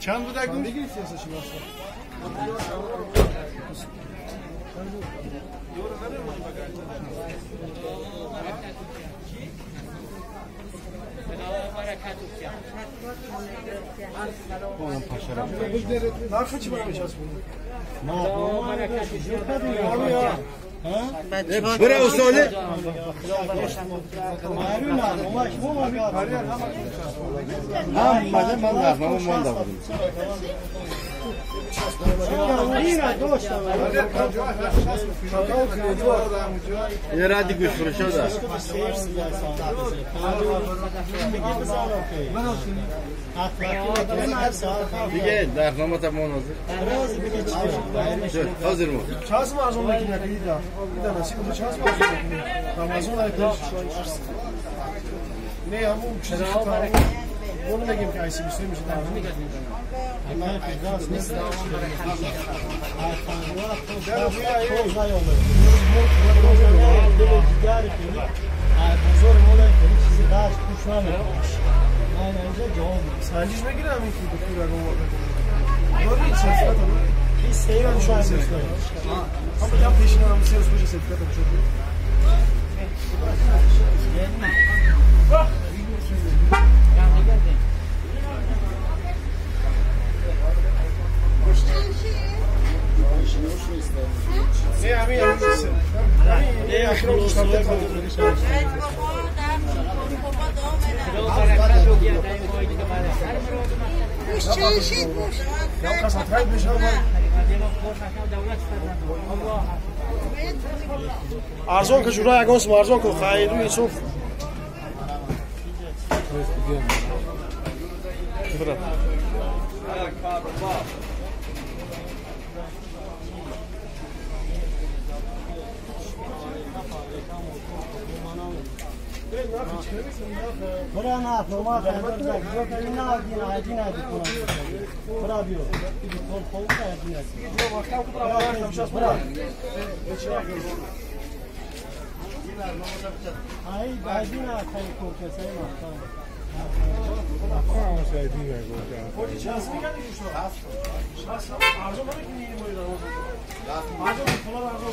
چند بود اگه؟ بگیرید سیاسه چی باشه اون پاشرم نرخ چی باید بچسبونید؟ برای استانه هم مده من نرمه من دارم یه ردی گوش فروش شده دیگه درنامه تا مناظر حاضر مون چهاز مرزون بکنید دیدم نصیب تو چهاز مرزون بکنید رمضان ایدش نه همون چیزی که اون نگیم که ایسی بیشتر میشه من پیداست نیست سنجش بگیرم این که دکتر اگه داری سرفت این سیر هم شما سرفت هم بگم پیشنه هم سرس بشه سرفت هم شد نه همین همین نیست نه اخیرا مشتبه ارزان که جورای اگانس مرزان کن خیلی یوسف برا نه فرما خبر داد جو که نه آدین برا بیو تو خوب آدین است جو وقت برا ای آدین خیلی کوچه سه ما شاهدی میگم خودی چاس میکنی شو چاس ارزو مونه که میگی ارزو فلان ارزو